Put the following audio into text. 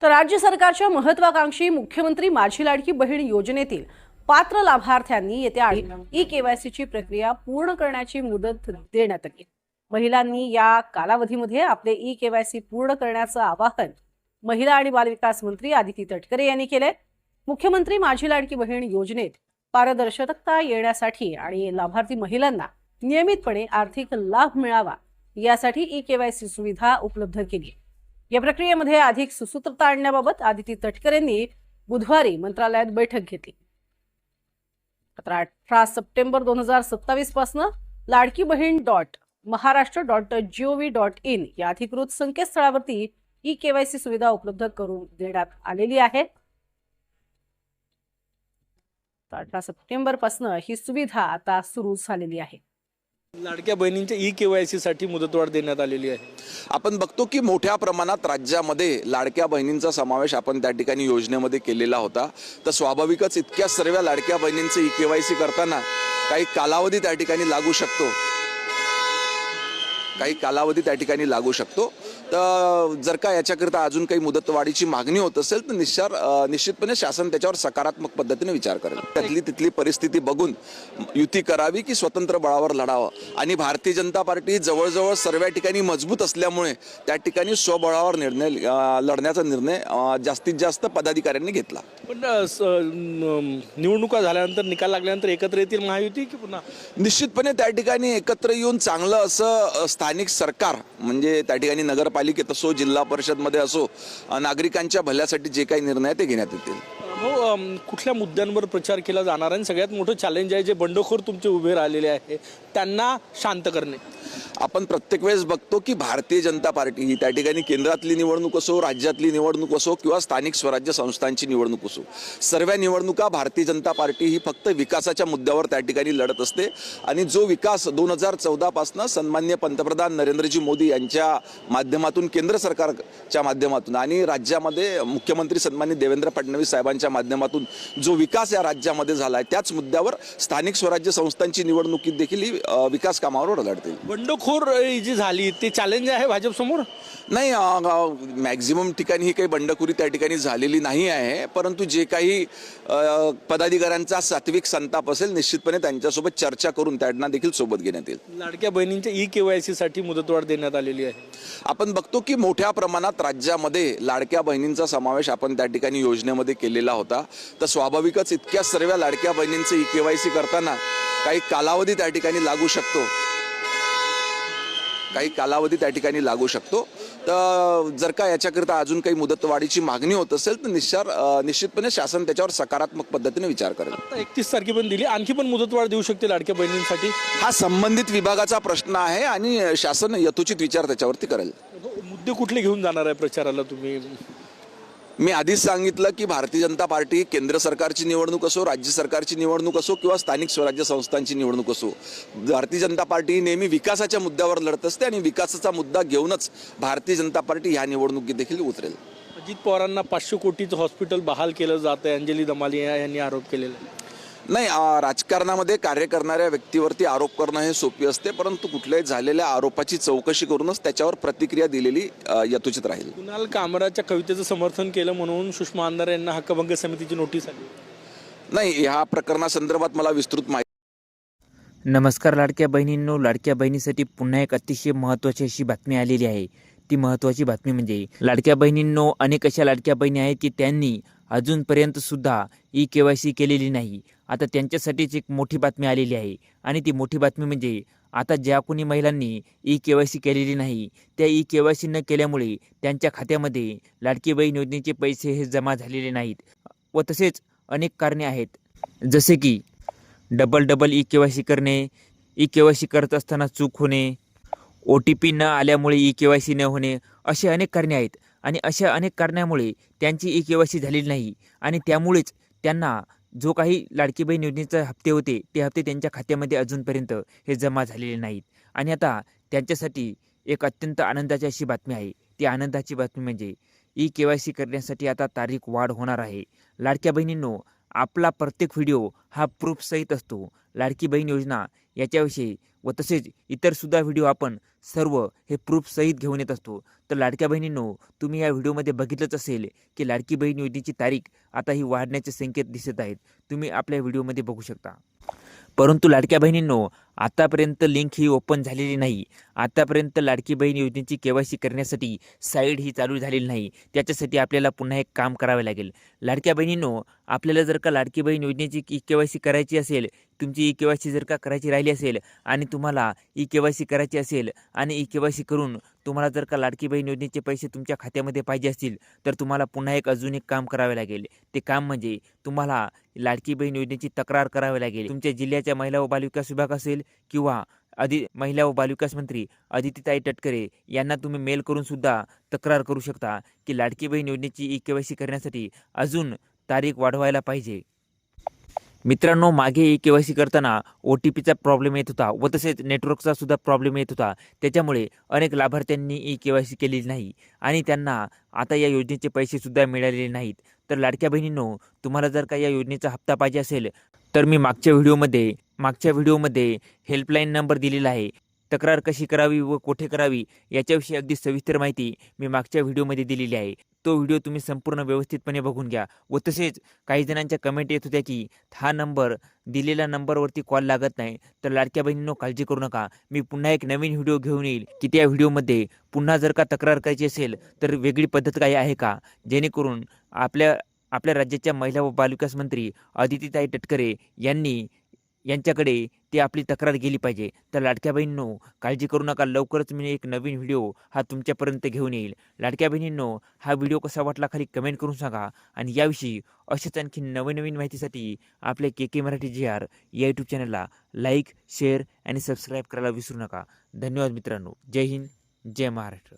तर राज्य सरकारच्या महत्वाकांक्षी मुख्यमंत्री माझी लाडकी बहीण योजनेतील पात्र लाभार्थ्यांनी येत्या ई केवायसीची प्रक्रिया पूर्ण करण्याची मुदत देण्यात आली। महिलांनी या कालावधीमध्ये आपले ई केवायसी पूर्ण करण्याचं आवाहन महिला आणि बालविकास मंत्री आदिती तटकरे यांनी केले। मुख्यमंत्री माझी लाडकी बहीण योजनेत पारदर्शकता येण्यासाठी आणि लाभार्थी महिलांना नियमितपणे आर्थिक लाभ मिळावा यासाठी ई केवायसी सुविधा उपलब्ध केली। या प्रक्रियेमध्ये अधिक सुसूत्रता आणण्याबाबत आदिती तटकरेंनी बुधवारी मंत्रालयात बैठक घेतली। 18 सप्टेंबर 2027 पासून लाडकी बहीण .महाराष्ट्र.gov.in या अधिकृत संकेतस्थळावरती ई केवायसी सुविधा उपलब्ध करून देण्यात आलेली आहे। 18 सप्टेंबर पासून ही सुविधा आता सुरू झालेली आहे। लाडक्या बहिणींच्या ई केवायसी साठी मुदतवाढ देण्यात आलेली आहे। आपण बघतो की मोठ्या प्रमाणात राज्यामध्ये लाडक्या बहिणींचा समावेश आपण त्या ठिकाणी योजनेमध्ये केलेला होता। तर स्वाभाविकच इतक्या सर्व लाडक्या बहिणींचे ई केवायसी करताना काही कालावधी त्या ठिकाणी लागू शकतो। तर जर का याच्याकरता अजून काही मुदतवाढीची मागणी होत असेल तर निश्चितपणे शासन त्याच्यावर सकारात्मक पद्धतीने विचार करेल। त्यातली तिथली परिस्थिती बघून युती करावी की स्वतंत्र बळावर लढावं, आणि भारतीय जनता पार्टी जवळजवळ सर्व ठिकाणी मजबूत असल्यामुळे त्या ठिकाणी स्वबळावर लढण्याचा निर्णय जास्तीत जास्त पदाधिकाऱ्यांनी घेतला। पण निवडणुका झाल्यानंतर निकाल लागल्यानंतर एकत्र येतील महायुती की पुन्हा? निश्चितपणे त्या ठिकाणी एकत्र येऊन चांगलं असं स्थानिक सरकार म्हणजे त्या ठिकाणी नगरपालिकेत असो, जिल्हा परिषदमध्ये असो, नागरिकांच्या भल्यासाठी जे काही निर्णय ते घेण्यात येतील। हो, कुठल्या मुद्द्यांवर प्रचार केला जाणार आहे? सगळ्यात मोठं चॅलेंज आहे जे बंडखोर तुमचे उभे राहिलेले आहे त्यांना शांत करणे। आपण प्रत्येक वेळेस बघतो की भारतीय जनता पार्टी ही त्या ठिकाणी केंद्रातली निवडणूक असो, राज्यातली निवडणूक असो किंवा स्थानिक स्वराज्य संस्थांची निवडणूक असो, सर्व निवडणुका भारतीय जनता पार्टी ही फक्त विकासाच्या मुद्द्यावर त्या ठिकाणी लढत असते। आणि जो विकास 2014 पासून सन्माननीय पंतप्रधान नरेंद्रजी मोदी यांच्या माध्यमातून, केंद्र सरकारच्या माध्यमातून आणि राज्यामध्ये मुख्यमंत्री सन्माननीय देवेंद्र फडणवीस साहेबांच्या माध्यमातून जो विकास या राज्यामध्ये झाला आहे, त्याच मुद्द्यावर स्थानिक स्वराज्य संस्थांची निवडणुकीत देखील ही विकास कामावर लढतील। बंडखोर जी झाली ते चॅलेंज आहे भाजप समोर? नाही, मॅक्झिमम ठिकाणी ही काही बंडखोरी त्या ठिकाणी झालेली नाही आहे, परंतु जे काही पदाधिकाऱ्यांचा सात्विक संताप असेल निश्चितपणे त्यांच्यासोबत चर्चा करून त्यांना देखील सोबत घेण्यात येईल। लाडक्या बहिणींच्या ई केवायसी साठी मुदतवाढ देण्यात आलेली आहे। आपण बघतो की मोठ्या प्रमाणात राज्यामध्ये लाडक्या बहिणींचा समावेश आपण त्या ठिकाणी योजनेमध्ये केलेला होता। तर स्वाभाविकच इतक्या सर्व लाडक्या बहिणींचे ई केवायसी करताना काही कालावधी त्या ठिकाणी लागू शकतो। तर जर का याच्याकरता अजून काही मुदतवाढीची मागणी होत असेल तर निश्चितपणे शासन त्याच्यावर सकारात्मक पद्धतीने विचार करेल। 31 तारखेपर्यंत दिली, आणखी पण मुदतवाढ देऊ शकते लाडक्या बहिणींसाठी? हा संबंधित विभागाचा प्रश्न आहे आणि शासन यथोचित विचार त्याच्यावरती करेल। मुद्दे कुठले घेऊन जाणार आहे प्रचाराला तुम्ही? मी आधीच सांगितलं की भारतीय जनता पार्टी केंद्र सरकारची निवडणूक असो, राज्य सरकारची निवडणूक असो किंवा स्थानिक स्वराज्य संस्थांची निवडणूक असो, भारतीय जनता पार्टी नेहमी विकासाच्या मुद्द्यावर लढत असते आणि विकासाचा मुद्दा घेऊनच भारतीय जनता पार्टी ह्या निवडणुकीत देखील उतरेल। अजित पवारांना 500 कोटीचं हॉस्पिटल बहाल केलं जात आहे, अंजली दमानिया यांनी आरोप केलेला आहे। नाही, राजकारणामध्ये कार्य करणाऱ्या व्यक्तीवरती आरोप करणं हे सोपी असते, परंतु कुठल्याही झालेल्या आरोपाची चौकशी करूनच त्याच्यावर प्रतिक्रिया दिलेली यथोचित राहील। कुणाल कामराच्या कवितेचं समर्थन केलं म्हणून सुषमा अंधारे यांना हक्कभंग समितीची नोटीस आली? नाही, ह्या प्रकरणासंदर्भात मला विस्तृत माहिती। नमस्कार लाडक्या बहिणींनो, लाडक्या बहिणीसाठी पुन्हा एक अतिशय महत्त्वाची अशी बातमी आलेली आहे। ती महत्त्वाची बातमी म्हणजे लाडक्या बहिणींनो, अनेक अशा लाडक्या बहिणी आहेत की त्यांनी अजूनपर्यंत सुद्धा ई केवायसी केलेली नाही। आता त्यांच्यासाठीच एक मोठी बातमी आलेली आहे आणि ती मोठी बातमी म्हणजे आता ज्या कोणी महिलांनी ई केवायसी केलेली नाही, त्या ई केवायसी न केल्यामुळे त्यांच्या खात्यामध्ये लाडकी बहीण योजनेचे पैसे हे जमा झालेले नाहीत व तसेच अनेक कारणे आहेत, जसे की डबल ई केवायसी करणे, ई केवायसी करत असताना चूक होणे, OTP न आल्यामुळे ई केवायसी न होणे, असे अनेक कारणे आहेत। आणि अशा अनेक कारणामुळे त्यांची ई केवायसी झालेली नाही आणि त्यामुळेच त्यांना जो काही लाडकी बहीण योजनेचे हप्ते होते ते हप्ते त्यांच्या खात्यामध्ये अजूनपर्यंत हे जमा झालेले नाहीत। आणि आता त्यांच्यासाठी एक अत्यंत आनंदाची अशी बातमी आहे। ती आनंदाची बातमी म्हणजे ई केवायसी करण्यासाठी आता तारीख वाढ होणार आहे। लाडक्या बहिणींनो, आपला प्रत्येक व्हिडिओ हा प्रूफ सहित असतो. लाडकी बहीण योजना याच्याविषयी व तसेच इतर सुद्धा व्हिडिओ आपण सर्व हे प्रूफ सहित घेऊन येत असतो. तर लाडक्या बहिणींनो, तुम्ही या व्हिडिओमध्ये बघितलंच असेल की लाडकी बहीण योजनेची तारीख आता ही वाढण्याचे संकेत दिसत आहेत. तुम्ही आपल्या व्हिडिओमध्ये बघू शकता. परंतु लाडक्या बहिणींनो, आतापर्यंत लिंक ही ओपन झालेली नाही. आतापर्यंत लाडकी बहीण योजनेची KYC करण्यासाठी साईड ही चालू झालेली नाही. त्याच्यासाठी आपल्याला पुन्हा एक काम करावे लागेल. लाडक्या बहिणींनो, आपल्याला जर का लाडकी बहीण योजनेची KYC करायची असेल, तुमची KYC जर का करायची राहिली असेल आणि तुम्हाला KYC करायची असेल आणि KYC करून तुम्हाला जर का लाडकी बहीण योजनेचे पैसे तुमच्या खात्यामध्ये पाहिजे असतील, तर तुम्हाला पुन्हा अजून एक काम करावे लागेल. ते काम म्हणजे तुम्हाला लाडकी बहीण योजनेची तक्रार करावी लागेल. तुमच्या जिल्ह्याच्या महिला व बालविकास विभाग असेल किंवा महिला व बालविकास मंत्री अदितीताई तटकरे यांना तुम्ही मेल करून सुद्धा तक्रार करू शकता की लाडकी बहीण योजनेची KYC करण्यासाठी अजून तारीख वाढवायला पाहिजे. मित्रांनो, मागे KYC करताना OTPचा प्रॉब्लेम येत होता व तसेच नेटवर्कचा सुद्धा प्रॉब्लेम येत होता. त्याच्यामुळे अनेक लाभार्थ्यांनी KYC केलेली नाही आणि त्यांना आता या योजनेचे पैसे सुद्धा मिळालेले नाहीत. तर लाडक्या बहिणींनो, तुम्हाला जर का या योजनेचा हप्ता पाहिजे असेल तर मी मागच्या व्हिडिओमध्ये हेल्पलाईन नंबर दिलेला आहे. तक्रार कशी करावी व कुठे करावी याच्याविषयी अगदी सविस्तर माहिती मी मागच्या व्हिडिओमध्ये दिलेली आहे. तो व्हिडिओ तुम्ही संपूर्ण व्यवस्थितपणे बघून घ्या. व तसेच काही जणांच्या कमेंट येत होत्या की हा नंबर दिलेल्या नंबरवरती कॉल लागत नाही. तर लाडक्या बहिणींनो, काळजी करू नका. मी पुन्हा एक नवीन व्हिडिओ घेऊन येईल की त्या व्हिडिओमध्ये पुन्हा जर का तक्रार करायची असेल तर वेगळी पद्धत काही आहे का, जेणेकरून आपल्या राज्याच्या महिला व बालविकास मंत्री अदितीताई तटकरे यांच्याकडे ती आपली तक्रार गेली पाहिजे. तर लाडक्या बहिणींनो, काळजी करू नका. लवकरच मी एक नवीन व्हिडिओ हा तुमच्यापर्यंत घेऊन येईल. लाडक्या बहिणींनो, हा व्हिडिओ कसा वाटला खाली कमेंट करून सांगा. आणि याविषयी अशाच आणखी नवीन माहितीसाठी आपल्या KK मराठी JR या यूट्यूब चॅनलला लाईक, शेअर आणि सबस्क्राईब करायला विसरू नका. धन्यवाद मित्रांनो. जय हिंद, जय महाराष्ट्र.